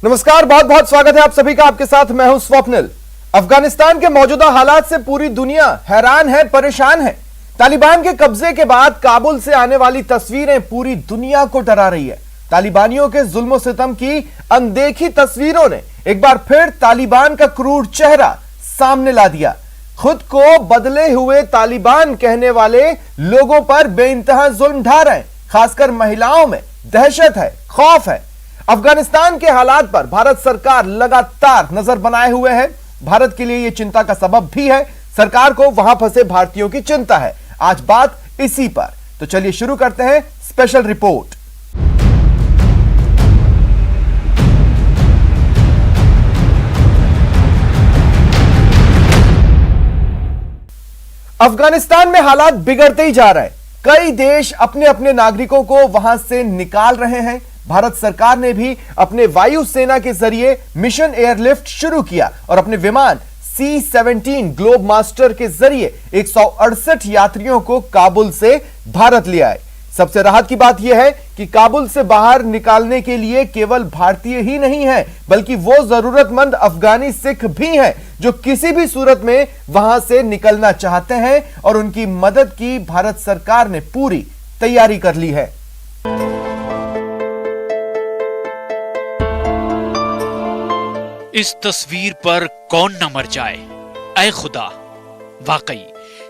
नमस्कार, बहुत बहुत स्वागत है आप सभी का। आपके साथ मैं हूं स्वप्निल। अफगानिस्तान के मौजूदा हालात से पूरी दुनिया हैरान है, परेशान है। तालिबान के कब्जे के बाद काबुल से आने वाली तस्वीरें पूरी दुनिया को डरा रही है। तालिबानियों के जुल्म सितम की अनदेखी तस्वीरों ने एक बार फिर तालिबान का क्रूर चेहरा सामने ला दिया। खुद को बदले हुए तालिबान कहने वाले लोगों पर बेइंतहा जुल्म ढा रहे हैं। खासकर महिलाओं में दहशत है, खौफ है। अफगानिस्तान के हालात पर भारत सरकार लगातार नजर बनाए हुए है। भारत के लिए यह चिंता का सबब भी है। सरकार को वहां फंसे भारतीयों की चिंता है। आज बात इसी पर, तो चलिए शुरू करते हैं स्पेशल रिपोर्ट। अफगानिस्तान में हालात बिगड़ते ही जा रहे हैं। कई देश अपने अपने नागरिकों को वहां से निकाल रहे हैं। भारत सरकार ने भी अपने वायुसेना के जरिए मिशन एयरलिफ्ट शुरू किया और अपने विमान C-17 ग्लोब मास्टर के जरिए 168 यात्रियों को काबुल से भारत ले आए। सबसे राहत की बात यह है कि काबुल से बाहर निकालने के लिए केवल भारतीय ही नहीं है, बल्कि वो जरूरतमंद अफगानी सिख भी हैं जो किसी भी सूरत में वहां से निकलना चाहते हैं और उनकी मदद की भारत सरकार ने पूरी तैयारी कर ली है। इस तस्वीर पर कौन न मर जाए, ऐ खुदा। वाकई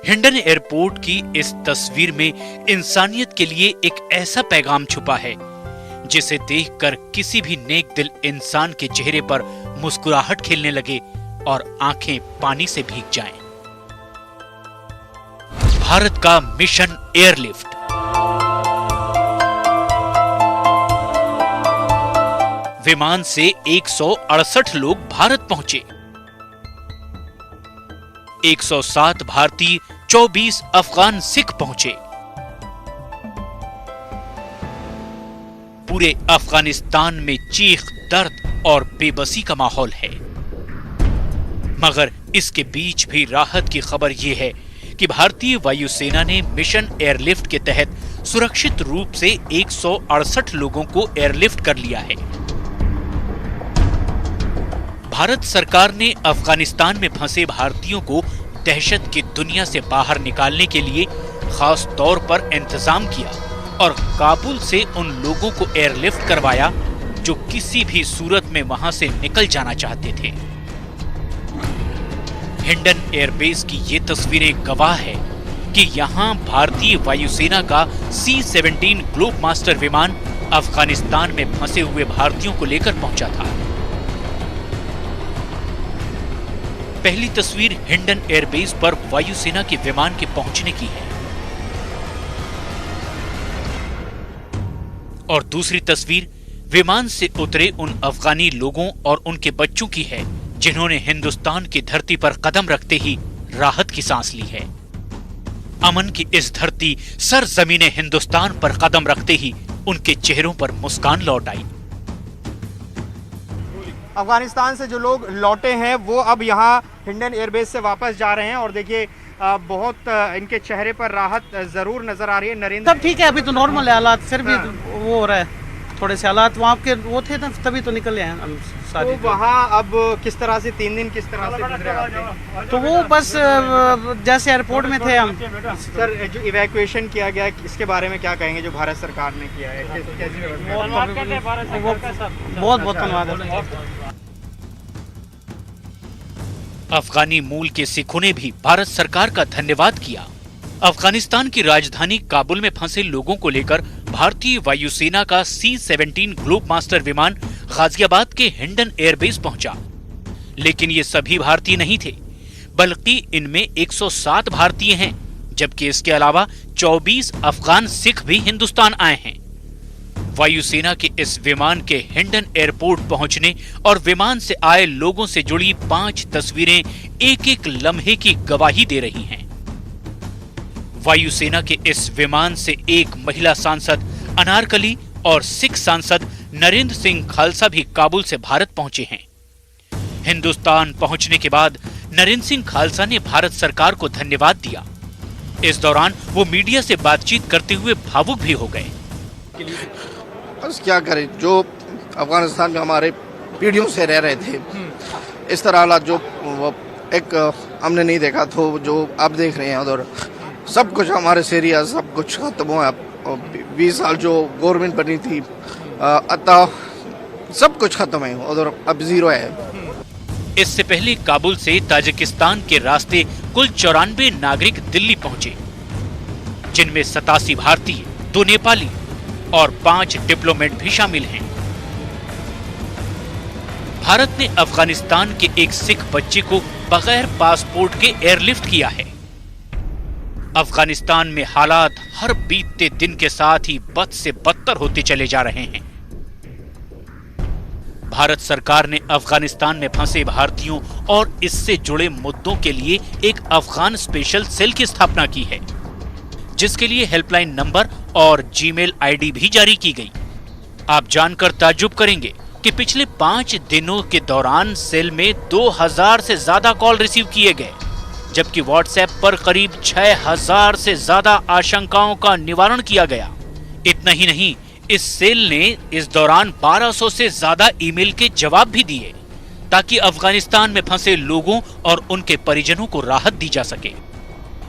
हिंडन एयरपोर्ट की इस तस्वीर में इंसानियत के लिए एक ऐसा पैगाम छुपा है जिसे देखकर किसी भी नेक दिल इंसान के चेहरे पर मुस्कुराहट खेलने लगे और आंखें पानी से भीग जाएं। भारत का मिशन एयरलिफ्ट। विमान से 168 लोग भारत पहुंचे। 107 भारतीय, 24 अफगान सिख पहुंचे। पूरे अफगानिस्तान में चीख, दर्द और बेबसी का माहौल है। मगर इसके बीच भी राहत की खबर यह है कि भारतीय वायुसेना ने मिशन एयरलिफ्ट के तहत सुरक्षित रूप से 168 लोगों को एयरलिफ्ट कर लिया है। भारत सरकार ने अफगानिस्तान में फंसे भारतीयों को दहशत की दुनिया से बाहर निकालने के लिए खास तौर पर इंतजाम किया और काबुल से उन लोगों को एयरलिफ्ट करवाया जो किसी भी सूरत में वहां से निकल जाना चाहते थे। हिंडन एयरबेस की ये तस्वीरें गवाह है कि यहां भारतीय वायुसेना का C-17 ग्लोब मास्टर विमान अफगानिस्तान में फंसे हुए भारतीयों को लेकर पहुंचा था। पहली तस्वीर हिंडन एयरबेस पर वायुसेना के विमान के पहुंचने की है और दूसरी तस्वीर विमान से उतरे उन अफगानी लोगों और उनके बच्चों की है जिन्होंने हिंदुस्तान की धरती पर कदम रखते ही राहत की सांस ली है। अमन की इस धरती सरजमीने हिंदुस्तान पर कदम रखते ही उनके चेहरों पर मुस्कान लौट आई। अफगानिस्तान से जो लोग लौटे हैं वो अब यहाँ हिंडन एयरबेस से वापस जा रहे हैं और देखिए बहुत इनके चेहरे पर राहत जरूर नजर आ रही है। नरेंद्र, सब ठीक है, अभी तो नॉर्मल है हालात, फिर भी वो हो रहा है थोड़े से हालात वहाँ के वो थे ना, तभी तो निकले हैं हम सारे। तो वहाँ अब किस तरह से 3 दिन किस तरह से गुजरे आपके? तो वो बस जैसे एयरपोर्ट में थे हम। सर, जो इवैक्यूएशन किया गया इसके बारे में क्या कहेंगे जो भारत सरकार ने किया है? बहुत बहुत धन्यवाद। अफगानी मूल के सिखों ने भी भारत सरकार का धन्यवाद किया। अफगानिस्तान की राजधानी काबुल में फंसे लोगों को लेकर भारतीय वायुसेना का C-17 ग्लोब मास्टर विमान गाजियाबाद के हिंडन एयरबेस पहुंचा। लेकिन ये सभी भारतीय नहीं थे, बल्कि इनमें 107 भारतीय हैं, जबकि इसके अलावा 24 अफगान सिख भी हिंदुस्तान आए हैं। वायुसेना के इस विमान के हिंडन एयरपोर्ट पहुंचने और विमान से आए लोगों से जुड़ी 5 तस्वीरें एक एक लम्हे की गवाही दे रही हैं। वायुसेना के इस विमान से एक महिला सांसद अनारकली और सिख सांसद नरेंद्र सिंह खालसा भी काबुल से भारत पहुंचे हैं। हिंदुस्तान पहुंचने के बाद नरेंद्र सिंह खालसा ने भारत सरकार को धन्यवाद दिया। इस दौरान वो मीडिया से बातचीत करते हुए भावुक भी हो गए। बस क्या करें, जो अफगानिस्तान में हमारे पीढ़ियों से रह रहे थे। इस तरह हालात जो वो एक हमने नहीं देखा, तो जो अब देख रहे हैं उधर सब कुछ हमारे से एरिया सब कुछ खत्म हुआ। 20 साल जो गवर्नमेंट बनी थी अतः सब कुछ खत्म है उधर, अब जीरो है। इससे पहले काबुल से ताजिकिस्तान के रास्ते कुल 94 नागरिक दिल्ली पहुंचे, जिनमें 87 भारतीय, 2 नेपाली और 5 डिप्लोमेट भी शामिल हैं। भारत ने अफगानिस्तान के एक सिख बच्चे को बगैर पासपोर्ट के एयरलिफ्ट किया है। अफगानिस्तान में हालात हर बीतते दिन के साथ ही बद से बदतर होते चले जा रहे हैं। भारत सरकार ने अफगानिस्तान में फंसे भारतीयों और इससे जुड़े मुद्दों के लिए एक अफगान स्पेशल सेल की स्थापना की है, जिसके लिए हेल्पलाइन नंबर और जीमेल आईडी भी जारी की गई। आप जानकर ताज्जुब करेंगे कि पिछले 5 दिनों के दौरान सेल में 2000 से ज्यादा कॉल रिसीव किए गए, जबकि व्हाट्सएप पर करीब 6000 से ज्यादा आशंकाओं का निवारण किया गया। इतना ही नहीं, इस सेल ने इस दौरान 1200 से ज्यादा ईमेल के जवाब भी दिए, ताकि अफगानिस्तान में फंसे लोगों और उनके परिजनों को राहत दी जा सके।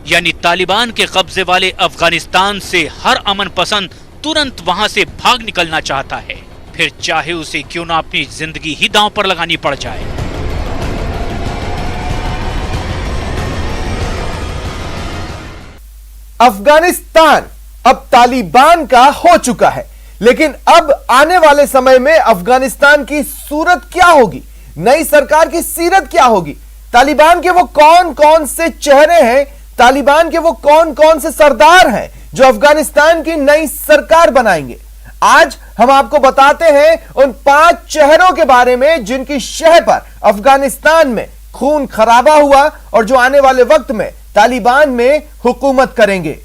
यानी तालिबान के कब्जे वाले अफगानिस्तान से हर अमन पसंद तुरंत वहां से भाग निकलना चाहता है, फिर चाहे उसे क्यों ना अपनी जिंदगी ही दांव पर लगानी पड़ जाए। अफगानिस्तान अब तालिबान का हो चुका है, लेकिन अब आने वाले समय में अफगानिस्तान की सूरत क्या होगी, नई सरकार की सीरत क्या होगी, तालिबान के वो कौन कौन से चेहरे हैं, तालिबान के वो कौन कौन से सरदार हैं जो अफगानिस्तान की नई सरकार बनाएंगे। आज हम आपको बताते हैं उन 5 चेहरों के बारे में जिनकी शह पर अफगानिस्तान में खून खराबा हुआ और जो आने वाले वक्त में तालिबान में हुकूमत करेंगे।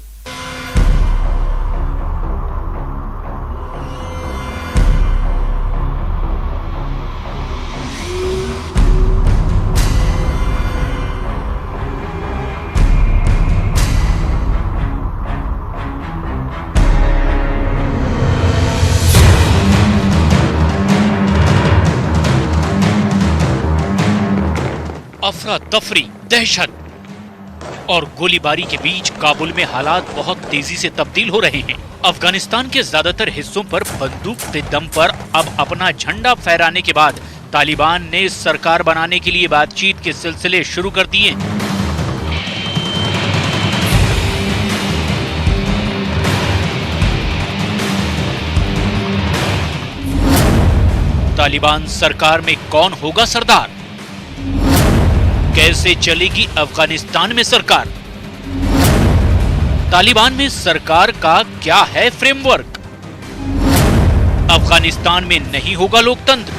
अफरा तफरी, दहशत और गोलीबारी के बीच काबुल में हालात बहुत तेजी से तब्दील हो रहे हैं। अफगानिस्तान के ज्यादातर हिस्सों पर बंदूक के दम पर अब अपना झंडा फहराने के बाद तालिबान ने सरकार बनाने के लिए बातचीत के सिलसिले शुरू कर दिए। तालिबान सरकार में कौन होगा सरदार? कैसे चलेगी अफगानिस्तान में सरकार? तालिबान में सरकार का क्या है फ्रेमवर्क? अफगानिस्तान में नहीं होगा लोकतंत्र?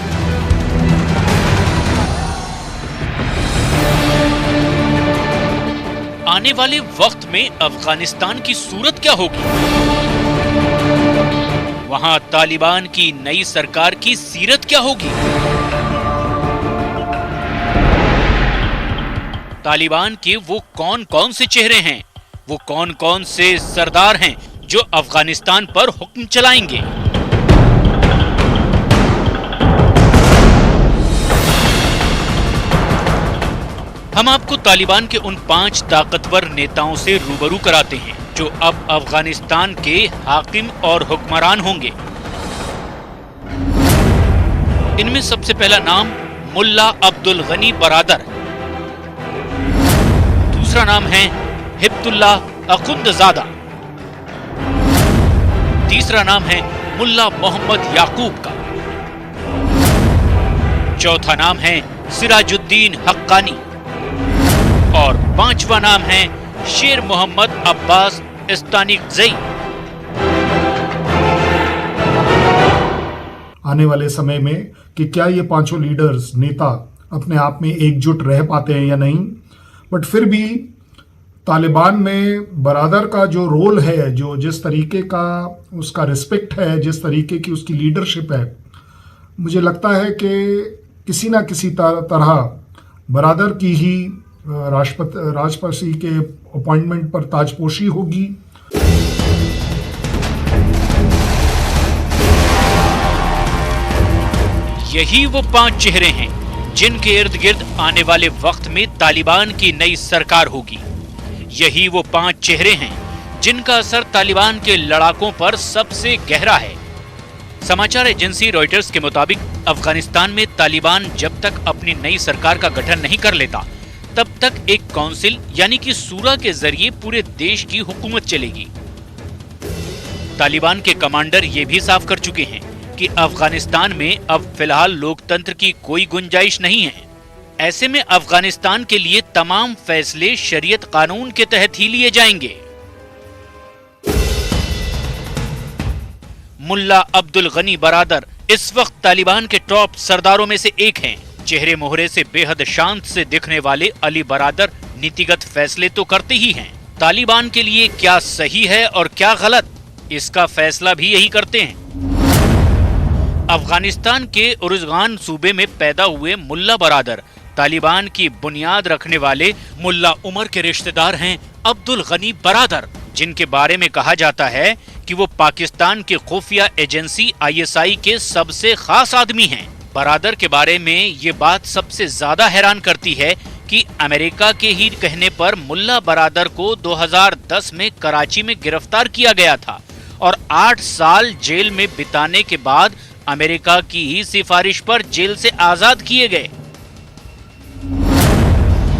आने वाले वक्त में अफगानिस्तान की सूरत क्या होगी? वहां तालिबान की नई सरकार की सीरत क्या होगी? तालिबान के वो कौन कौन से चेहरे हैं, वो कौन कौन से सरदार हैं जो अफगानिस्तान पर हुक्म चलाएंगे? हम आपको तालिबान के उन 5 ताकतवर नेताओं से रूबरू कराते हैं जो अब अफगानिस्तान के हाकिम और हुक्मरान होंगे। इनमें सबसे पहला नाम मुल्ला अब्दुल गनी बरादर, दूसरा नाम है हिब्तुल्लाह अखुंदजादा, तीसरा नाम है मुल्ला मोहम्मद याकूब का, चौथा नाम है सिराजुद्दीन हक्कानी और 5वां नाम है शेर मोहम्मद अब्बास इस्तानिकज़ई। आने वाले समय में कि क्या ये 5 लीडर्स नेता अपने आप में एकजुट रह पाते हैं या नहीं, बट फिर भी तालिबान में बरादर का जो रोल है, जो जिस तरीके का उसका रिस्पेक्ट है, जिस तरीके की उसकी लीडरशिप है, मुझे लगता है कि किसी ना किसी तरह बरादर की ही राष्ट्रपति के अपॉइंटमेंट पर ताजपोशी होगी। यही वो 5 चेहरे हैं जिनके इर्द गिर्द आने वाले वक्त में तालिबान की नई सरकार होगी। यही वो 5 चेहरे हैं जिनका असर तालिबान के लड़ाकों पर सबसे गहरा है। समाचार एजेंसी रॉयटर्स के मुताबिक अफगानिस्तान में तालिबान जब तक अपनी नई सरकार का गठन नहीं कर लेता तब तक एक काउंसिल यानी कि सूरा के जरिए पूरे देश की हुकूमत चलेगी। तालिबान के कमांडर ये भी साफ कर चुके हैं कि अफगानिस्तान में अब फिलहाल लोकतंत्र की कोई गुंजाइश नहीं है। ऐसे में अफगानिस्तान के लिए तमाम फैसले शरीयत कानून के तहत ही लिए जाएंगे। मुल्ला अब्दुल गनी बरादर इस वक्त तालिबान के टॉप सरदारों में से एक हैं। चेहरे मोहरे से बेहद शांत से दिखने वाले अली बरादर नीतिगत फैसले तो करते ही हैं। तालिबान के लिए क्या सही है और क्या गलत, इसका फैसला भी यही करते हैं। अफगानिस्तान के उरुज़गान सूबे में पैदा हुए मुल्ला बरादर तालिबान की बुनियाद रखने वाले मुल्ला उमर के रिश्तेदार हैं अब्दुल गनी बरादर, जिनके बारे में कहा जाता है कि वो पाकिस्तान की खुफिया एजेंसी ISI के सबसे खास आदमी हैं। बरादर के बारे में ये बात सबसे ज्यादा हैरान करती है कि अमेरिका के ही कहने पर मुल्ला बरादर को 2010 में कराची में गिरफ्तार किया गया था और 8 साल जेल में बिताने के बाद अमेरिका की ही सिफारिश पर जेल से आजाद किए गए।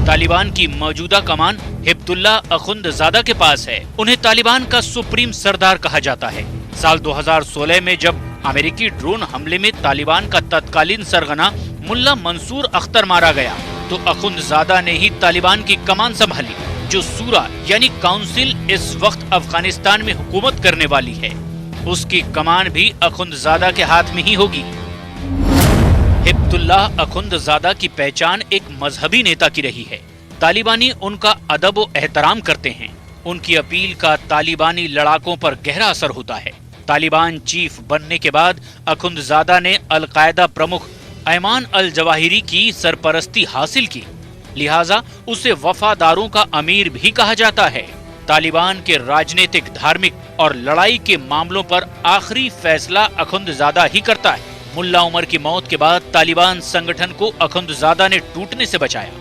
तालिबान की मौजूदा कमान हिब्दुल्ला अखुंदजादा के पास है। उन्हें तालिबान का सुप्रीम सरदार कहा जाता है। साल 2016 में जब अमेरिकी ड्रोन हमले में तालिबान का तत्कालीन सरगना मुल्ला मंसूर अख्तर मारा गया तो अखुंदजादा ने ही तालिबान की कमान संभाली। जो सूरा यानी काउंसिल इस वक्त अफगानिस्तान में हुकूमत करने वाली है, उसकी कमान भी अखुंदजादा के हाथ में ही होगी। हिब्दुल्लाह अखुंदजादा की पहचान एक मजहबी नेता की रही है। तालिबानी उनका अदब व एहतराम करते हैं। उनकी अपील का तालिबानी लड़ाकों पर गहरा असर होता है। तालिबान चीफ बनने के बाद अखुंदजादा ने अल-कायदा प्रमुख ऐमान अल-जवाहिरी की सरपरस्ती हासिल की, लिहाजा उसे वफादारों का अमीर भी कहा जाता है। तालिबान के राजनीतिक, धार्मिक और लड़ाई के मामलों पर आखिरी फैसला अखुंदजादा ही करता है। मुल्ला उमर की मौत के बाद तालिबान संगठन को अखुंदजादा ने टूटने से बचाया।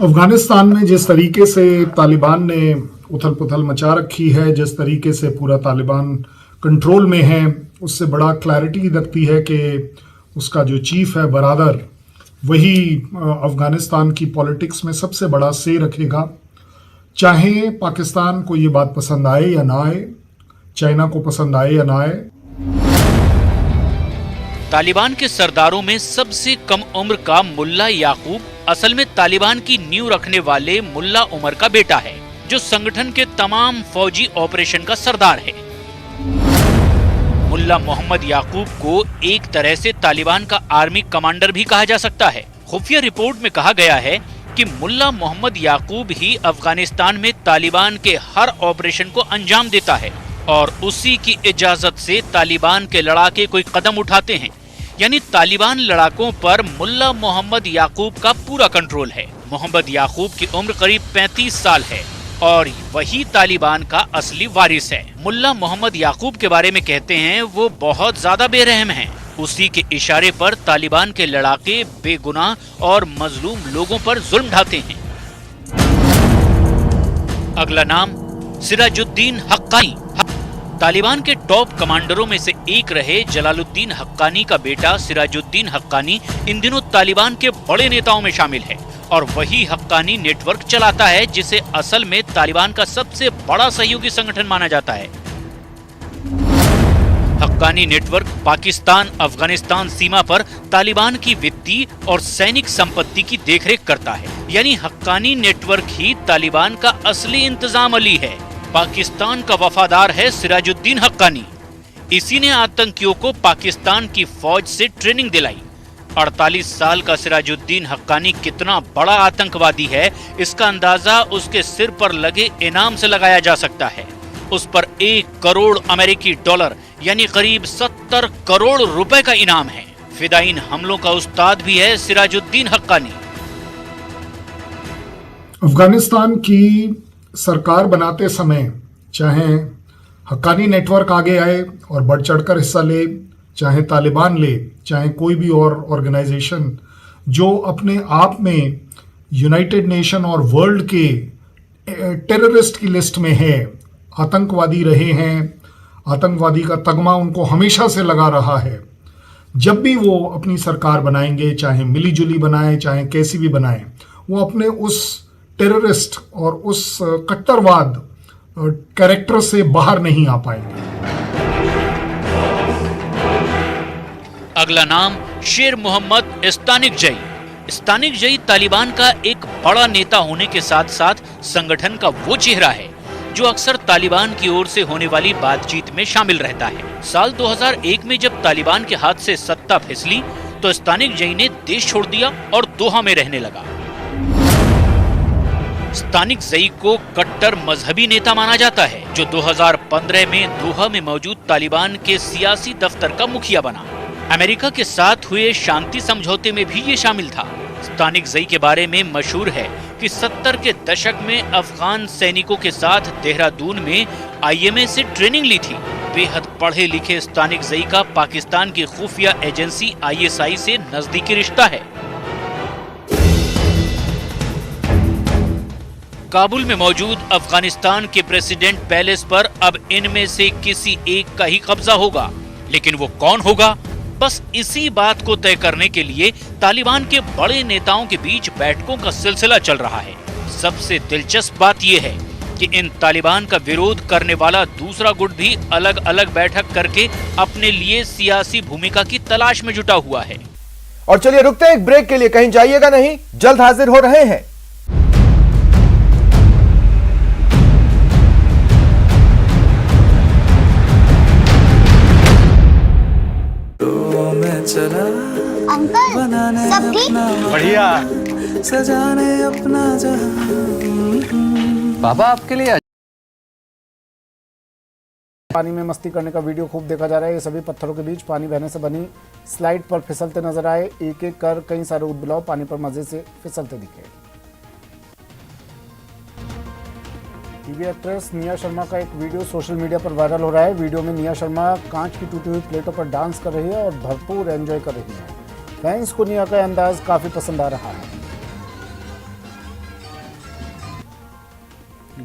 अफगानिस्तान में जिस तरीके से तालिबान ने उथल पुथल मचा रखी है, जिस तरीके से पूरा तालिबान कंट्रोल में है, उससे बड़ा क्लैरिटी लगती है कि उसका जो चीफ है बरादर, वही अफगानिस्तान की पॉलिटिक्स में सबसे बड़ा से रखेगा। चाहे पाकिस्तान को ये बात पसंद आए या ना आए, चाइना को पसंद आए या ना आए। तालिबान के सरदारों में सबसे कम उम्र का मुल्ला याकूब असल में तालिबान की नींव रखने वाले मुल्ला उमर का बेटा है, जो संगठन के तमाम फौजी ऑपरेशन का सरदार है। मुल्ला मोहम्मद याकूब को एक तरह से तालिबान का आर्मी कमांडर भी कहा जा सकता है। खुफिया रिपोर्ट में कहा गया है कि मुल्ला मोहम्मद याकूब ही अफगानिस्तान में तालिबान के हर ऑपरेशन को अंजाम देता है और उसी की इजाजत से तालिबान के लड़ाके कोई कदम उठाते हैं। यानी तालिबान लड़ाकों पर मुल्ला मोहम्मद याकूब का पूरा कंट्रोल है। मोहम्मद याकूब की उम्र करीब 35 साल है और वही तालिबान का असली वारिस है। मुल्ला मोहम्मद याकूब के बारे में कहते हैं वो बहुत ज्यादा बेरहम हैं। उसी के इशारे पर तालिबान के लड़ाके बेगुनाह और मजलूम लोगों पर जुल्म ढाते हैं। अगला नाम सिराजुद्दीन हक्कानी। तालिबान के टॉप कमांडरों में से एक रहे जलालुद्दीन हक्कानी का बेटा सिराजुद्दीन हक्कानी इन दिनों तालिबान के बड़े नेताओं में शामिल है और वही हक्कानी नेटवर्क चलाता है, जिसे असल में तालिबान का सबसे बड़ा सहयोगी संगठन माना जाता है। हक्कानी नेटवर्क पाकिस्तान अफगानिस्तान सीमा पर तालिबान की वित्तीय और सैनिक संपत्ति की देखरेख करता है। यानी हक्कानी नेटवर्क ही तालिबान का असली इंतजाम अली है। पाकिस्तान का वफादार है सिराजुद्दीन हक्कानी। इसी ने आतंकियों को पाकिस्तान की फौज से ट्रेनिंग दिलाई। 48 साल का सिराजुद्दीन हक्कानी कितना बड़ा आतंकवादी है, इसका अंदाजा उसके सिर पर लगे इनाम से लगाया जा सकता है। उस पर 1 करोड़ अमेरिकी डॉलर यानी करीब 70 करोड़ रुपए का इनाम है। फिदाइन हमलों का उस्ताद भी है सिराजुद्दीन हक्कानी। अफगानिस्तान की सरकार बनाते समय चाहे हक्कानी नेटवर्क आगे आए और बढ़ चढ़कर हिस्सा ले, चाहे तालिबान ले, चाहे कोई भी और ऑर्गेनाइजेशन जो अपने आप में यूनाइटेड नेशन और वर्ल्ड के टेररिस्ट की लिस्ट में है, आतंकवादी रहे हैं, आतंकवादी का तगमा उनको हमेशा से लगा रहा है, जब भी वो अपनी सरकार बनाएंगे, चाहे मिलीजुली बनाए, चाहे कैसी भी बनाए, वो अपने उस टेररिस्ट और उस कट्टरवाद कैरेक्टर से बाहर नहीं आ पाएंगे। अगला नाम शेर मोहम्मद इस्तानिकजई। इस्तानिकजई तालिबान का एक बड़ा नेता होने के साथ साथ संगठन का वो चेहरा है जो अक्सर तालिबान की ओर से होने वाली बातचीत में शामिल रहता है। साल 2001 में जब तालिबान के हाथ से सत्ता फिसली तो इस्तानिकजई ने देश छोड़ दिया और दोहा में रहने लगा। इस्तानिकजई को कट्टर मजहबी नेता माना जाता है जो 2015 में दोहा में मौजूद तालिबान के सियासी दफ्तर का मुखिया बना। अमेरिका के साथ हुए शांति समझौते में भी ये शामिल था। इस्तानिकजई के बारे में मशहूर है कि 70 के दशक में अफगान सैनिकों के साथ देहरादून में IMA से ट्रेनिंग ली थी। बेहद पढ़े लिखे इस्तानिकजई का पाकिस्तान की खुफिया एजेंसी ISI से नजदीकी रिश्ता है। काबुल में मौजूद अफगानिस्तान के प्रेसिडेंट पैलेस पर अब इनमें से किसी एक का ही कब्जा होगा, लेकिन वो कौन होगा, बस इसी बात को तय करने के लिए तालिबान के बड़े नेताओं के बीच बैठकों का सिलसिला चल रहा है। सबसे दिलचस्प बात यह है कि इन तालिबान का विरोध करने वाला दूसरा गुट भी अलग अलग बैठक करके अपने लिए सियासी भूमिका की तलाश में जुटा हुआ है। और चलिए रुकते हैं एक ब्रेक के लिए, कहीं जाइएगा नहीं, जल्द हाजिर हो रहे हैं। अंकल सब ठीक? बढ़िया। सजाने अपना पापा आपके लिए पानी में मस्ती करने का वीडियो खूब देखा जा रहा है। ये सभी पत्थरों के बीच पानी बहने से बनी स्लाइड पर फिसलते नजर आए। एक एक कर कई सारे उदबिलाव पानी पर मजे से फिसलते दिखे। टीवी एक्ट्रेस निया शर्मा का एक वीडियो सोशल मीडिया पर वायरल हो रहा है। वीडियो में निया शर्मा कांच की टूटी हुई प्लेटों पर डांस कर रही है और भरपूर एंजॉय कर रही है। फैंस को निया का अंदाज काफी पसंद आ रहा है।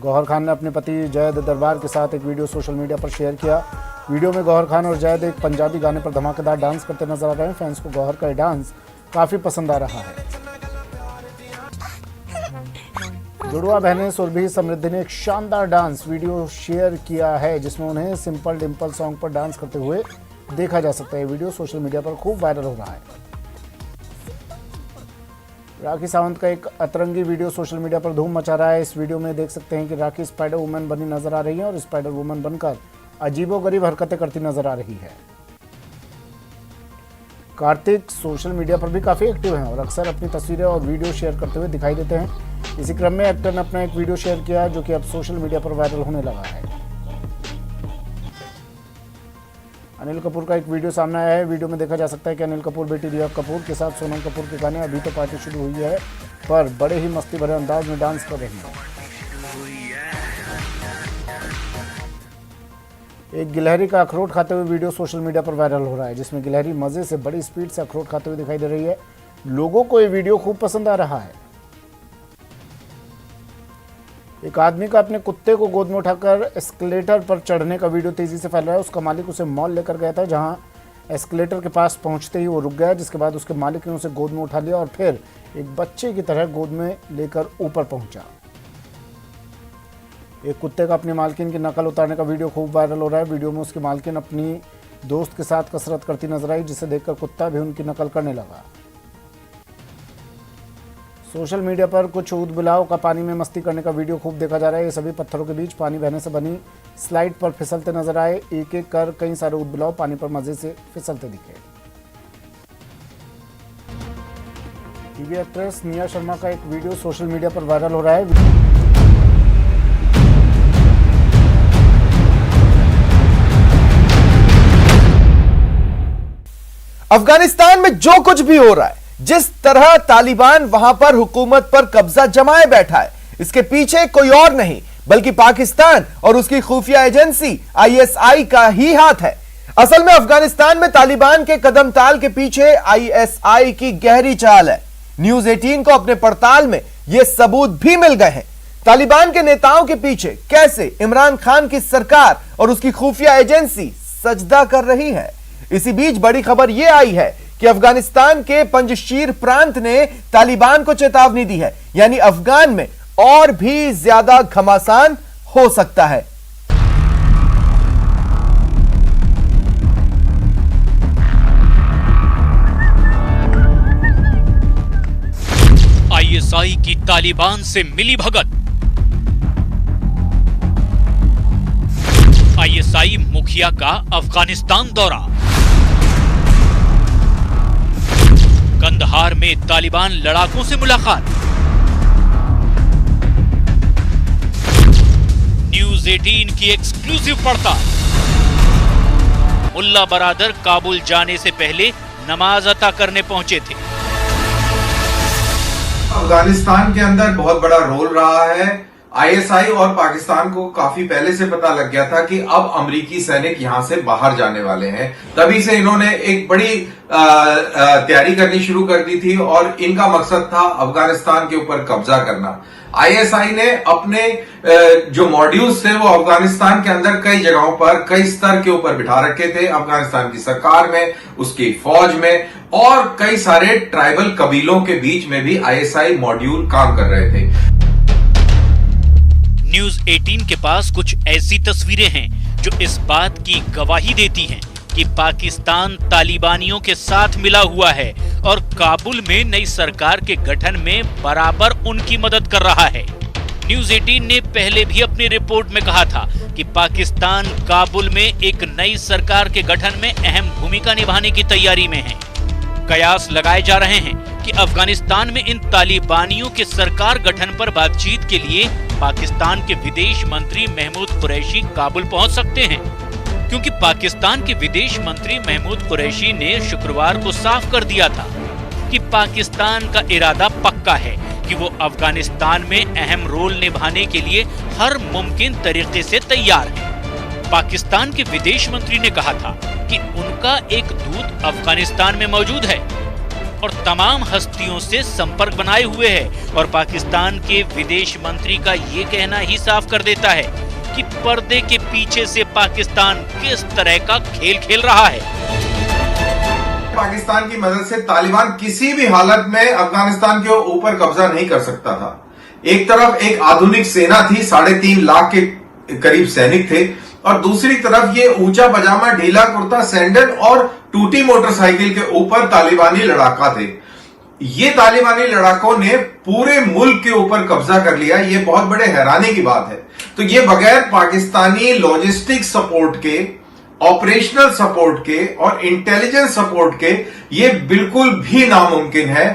गौहर खान ने अपने पति जैद दरबार के साथ एक वीडियो सोशल मीडिया पर शेयर किया। वीडियो में गौहर खान और जैद एक पंजाबी गाने पर धमाकेदार डांस करते नजर आ रहे हैं। फैंस को गौहर का ये डांस काफी पसंद आ रहा है। जुड़वा बहनें सुरभि समृद्धि ने एक शानदार डांस वीडियो शेयर किया है जिसमें उन्हें सिंपल डिंपल सॉन्ग पर डांस करते हुए देखा जा सकता है। वीडियो सोशल मीडिया पर खूब वायरल हो रहा है। राखी सावंत का एक अतरंगी वीडियो सोशल मीडिया पर धूम मचा रहा है। इस वीडियो में देख सकते हैं कि राखी स्पाइडर वुमन बनी नजर आ रही है और स्पाइडर वुमन बनकर अजीबोगरीब हरकतें करती नजर आ रही है। कार्तिक सोशल मीडिया पर भी काफी एक्टिव हैं और अक्सर अपनी तस्वीरें और वीडियो शेयर करते हुए दिखाई देते हैं। इसी क्रम में एक्टर ने अपना एक वीडियो शेयर किया जो कि अब सोशल मीडिया पर वायरल होने लगा है। अनिल कपूर का एक वीडियो सामने आया है। वीडियो में देखा जा सकता है कि अनिल कपूर बेटी रिया कपूर के साथ सोनम कपूर के गाने अभी तो पार्टी शुरू हुई है पर बड़े ही मस्ती भरे अंदाज में डांस कर रहे हैं। एक गिलहरी का अखरोट खाते हुए वीडियो सोशल मीडिया पर वायरल हो रहा है जिसमें गिलहरी मजे से बड़ी स्पीड से अखरोट खाते हुए दिखाई दे रही है। लोगों को ये वीडियो खूब पसंद आ रहा है। एक आदमी का अपने कुत्ते को गोद में उठाकर एस्केलेटर पर चढ़ने का वीडियो तेजी से फैल रहा है। उसका मालिक उसे मॉल लेकर गया था जहां एस्केलेटर के पास पहुंचते ही वो रुक गया, जिसके बाद उसके मालिक ने उसे गोद में उठा लिया और फिर एक बच्चे की तरह गोद में लेकर ऊपर पहुंचा। एक कुत्ते का अपनी मालकिन की नकल उतारने का वीडियो खूब वायरल हो रहा है। वीडियो में उसकी मालकिन अपनी दोस्त के साथ कसरत करती नजर आई जिसे देखकर कुत्ता भी उनकी नकल करने लगा। सोशल मीडिया पर कुछ ऊदबिलाव का पानी में मस्ती करने का वीडियो खूब देखा जा रहा है। ये सभी पत्थरों के बीच पानी बहने से बनी स्लाइड पर फिसलते नजर आए। एक एक कर कई सारे ऊदबिलाव पानी पर मजे से फिसलते दिखे। टीवी एक्ट्रेस निया शर्मा का एक वीडियो सोशल मीडिया पर वायरल हो रहा है। अफगानिस्तान में जो कुछ भी हो रहा है, जिस तरह तालिबान वहां पर हुकूमत पर कब्जा जमाए बैठा है, इसके पीछे कोई और नहीं बल्कि पाकिस्तान और उसकी खुफिया एजेंसी ISI का ही हाथ है। असल में अफगानिस्तान में तालिबान के कदम ताल के पीछे आईएसआई की गहरी चाल है। न्यूज 18 को अपने पड़ताल में यह सबूत भी मिल गए हैं। तालिबान के नेताओं के पीछे कैसे इमरान खान की सरकार और उसकी खुफिया एजेंसी सजदा कर रही है। इसी बीच बड़ी खबर यह आई है कि अफगानिस्तान के पंजशीर प्रांत ने तालिबान को चेतावनी दी है, यानी अफगान में और भी ज्यादा घमासान हो सकता है। आईएसआई की तालिबान से मिली भगत। आईएसआई मुखिया का अफगानिस्तान दौरा। कंदहार में तालिबान लड़ाकों से मुलाकात। न्यूज 18 की एक्सक्लूसिव पड़ताल। मुल्ला बरादर काबुल जाने से पहले नमाज अता करने पहुंचे थे। अफगानिस्तान के अंदर बहुत बड़ा रोल रहा है। आईएसआई और पाकिस्तान को काफी पहले से पता लग गया था कि अब अमेरिकी सैनिक यहां से बाहर जाने वाले हैं। तभी से इन्होंने एक बड़ी तैयारी करनी शुरू कर दी थी और इनका मकसद था अफगानिस्तान के ऊपर कब्जा करना। आईएसआई ने अपने जो मॉड्यूल्स थे वो अफगानिस्तान के अंदर कई जगहों पर कई स्तर के ऊपर बिठा रखे थे। अफगानिस्तान की सरकार में, उसकी फौज में और कई सारे ट्राइबल कबीलों के बीच में भी आईएसआई मॉड्यूल काम कर रहे थे। न्यूज 18 के पास कुछ ऐसी तस्वीरें हैं जो इस बात की गवाही देती हैं कि पाकिस्तान तालिबानियों के साथ मिला हुआ है और काबुल में नई सरकार के गठन में बराबर उनकी मदद कर रहा है। न्यूज 18 ने पहले भी अपनी रिपोर्ट में कहा था कि पाकिस्तान काबुल में एक नई सरकार के गठन में अहम भूमिका निभाने की तैयारी में है। कयास लगाए जा रहे हैं कि अफगानिस्तान में इन तालिबानियों के सरकार गठन पर बातचीत के लिए पाकिस्तान के विदेश मंत्री महमूद कुरैशी काबुल पहुंच सकते हैं, क्योंकि पाकिस्तान के विदेश मंत्री महमूद कुरैशी ने शुक्रवार को साफ कर दिया था कि पाकिस्तान का इरादा पक्का है कि वो अफगानिस्तान में अहम रोल निभाने के लिए हर मुमकिन तरीके से तैयार है। पाकिस्तान के विदेश मंत्री ने कहा था कि उनका एक दूत अफगानिस्तान में मौजूद है और तमाम हस्तियों से संपर्क बनाए हुए है, और पाकिस्तान के विदेश मंत्री का ये कहना ही साफ कर देता है कि पर्दे के पीछे से पाकिस्तान किस तरह का खेल खेल रहा है। पाकिस्तान की मदद से तालिबान किसी भी हालत में अफगानिस्तान के ऊपर कब्जा नहीं कर सकता था। एक तरफ एक आधुनिक सेना थी, 3.5 लाख के करीब सैनिक थे, और दूसरी तरफ ये ऊंचा पजामा, ढीला कुर्ता, सैंडल और टूटी मोटरसाइकिल के ऊपर तालिबानी लड़ाका थे। ये तालिबानी लड़ाकों ने पूरे मुल्क के ऊपर कब्जा कर लिया। ये बहुत बड़े हैरानी की बात है। तो ये बगैर पाकिस्तानी लॉजिस्टिक सपोर्ट के, ऑपरेशनल सपोर्ट के और इंटेलिजेंस सपोर्ट के ये बिल्कुल भी नामुमकिन है।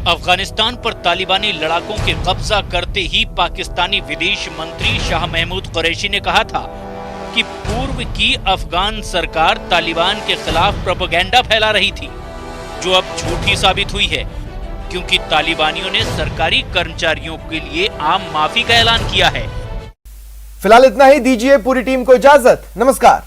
अफगानिस्तान पर तालिबानी लड़ाकों के कब्जा करते ही पाकिस्तानी विदेश मंत्री शाह महमूद कुरैशी ने कहा था कि पूर्व की अफगान सरकार तालिबान के खिलाफ प्रोपेगेंडा फैला रही थी, जो अब झूठी साबित हुई है, क्योंकि तालिबानियों ने सरकारी कर्मचारियों के लिए आम माफी का ऐलान किया है। फिलहाल इतना ही। दीजिए पूरी टीम को इजाजत। नमस्कार।